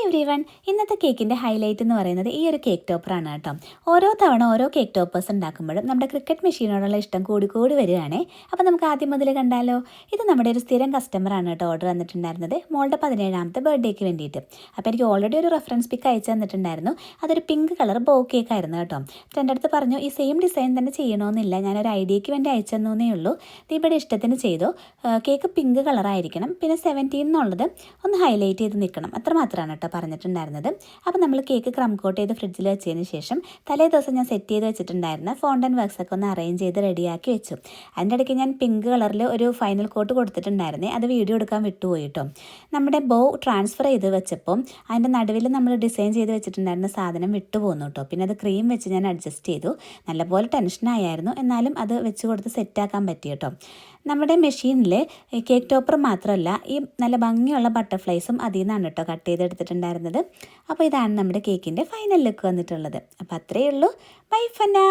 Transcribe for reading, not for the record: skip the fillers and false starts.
Everyone, ഇന്നത്തെ കേക്കിൻ്റെ highlight എന്ന് പറയുന്നത് ഈ ഒരു കേക്ക് ടോപ്പറാണ് കേട്ടോ. ഓരോ തവണ ഓരോ കേക്ക് ടോപ്പേഴ്സ് ഉണ്ടാക്കുമ്പോഴും നമ്മുടെ ക്രിക്കറ്റ് മെഷീനോടുള്ള ഇഷ്ടം കൂടി കൂടി വരികയാണേ. അപ്പോൾ നമുക്ക് ആദ്യം മുതൽ കണ്ടാലോ. ഇത് നമ്മുടെ ഒരു സ്ഥിരം കസ്റ്റമറാണ് കേട്ടോ ഓർഡർ തന്നിട്ടുണ്ടായിരുന്നത്, മോളുടെ 17ാമത്തെ ബർത്ത്ഡേക്ക് വേണ്ടിയിട്ട്. അപ്പോൾ എനിക്ക് ഓൾറെഡി ഒരു റെഫറൻസ് പിക്ക് അയച്ചു തന്നിട്ടുണ്ടായിരുന്നു. അതൊരു പിങ്ക് കളർ ബോ കേക്ക് ആയിരുന്നു കേട്ടോ. എൻ്റെ അടുത്ത് പറഞ്ഞു ഈ സെയിം ഡിസൈൻ തന്നെ ചെയ്യണമെന്നില്ല, ഞാനൊരു ഐഡിയയ്ക്ക് വേണ്ടി അയച്ചു തന്നേ ഉള്ളൂ, ഇവിടെ ഇഷ്ടത്തിന് ചെയ്തോ, കേക്ക് പിങ്ക് കളറായിരിക്കണം, പിന്നെ 17 എന്നുള്ളത് ഒന്ന് ഹൈലൈറ്റ് ചെയ്ത് നിൽക്കണം, അത്രമാത്രമാണ് കേട്ടോ പറഞ്ഞിട്ടുണ്ടായിരുന്നത്. അപ്പോൾ നമ്മൾ കേക്ക് ക്രം കോട്ട് ചെയ്ത് ഫ്രിഡ്ജിൽ വെച്ചതിന് ശേഷം തലേ ദിവസം ഞാൻ സെറ്റ് ചെയ്ത് വെച്ചിട്ടുണ്ടായിരുന്ന ഫോണ്ടൻ വർക്ക്സ് ഒക്കെ ഒന്ന് അറേഞ്ച് ചെയ്ത് റെഡിയാക്കി വെച്ചു. അതിൻ്റെ ഇടയ്ക്ക് ഞാൻ പിങ്ക് കളറിൽ ഒരു ഫൈനൽ കോട്ട് കൊടുത്തിട്ടുണ്ടായിരുന്നേ, അത് വീഡിയോ എടുക്കാൻ വിട്ടുപോയി കേട്ടോ. നമ്മുടെ ബോ ട്രാൻസ്ഫർ ചെയ്ത് വെച്ചപ്പോൾ അതിൻ്റെ നടുവിൽ നമ്മൾ ഡിസൈൻ ചെയ്ത് വെച്ചിട്ടുണ്ടായിരുന്ന സാധനം വിട്ടുപോകുന്നു കേട്ടോ. പിന്നെ അത് ക്രീം വെച്ച് ഞാൻ അഡ്ജസ്റ്റ് ചെയ്തു. നല്ലപോലെ ടെൻഷനായിരുന്നു, എന്നാലും അത് വെച്ച് കൊടുത്ത് സെറ്റാക്കാൻ പറ്റി കേട്ടോ. നമ്മുടെ മെഷീനിൽ കേക്ക് ടോപ്പർ മാത്രമല്ല, ഈ നല്ല ഭംഗിയുള്ള ബട്ടർഫ്ലൈസും അതിൽ നിന്നാണ് കേട്ടോ കട്ട് ചെയ്തെടുത്തിട്ടുണ്ടായിരുന്നത്. അപ്പോൾ ഇതാണ് നമ്മുടെ കേക്കിൻ്റെ ഫൈനൽ ലുക്ക് വന്നിട്ടുള്ളത്. അപ്പോൾ അത്രയേ ഉള്ളൂ. Bye for now.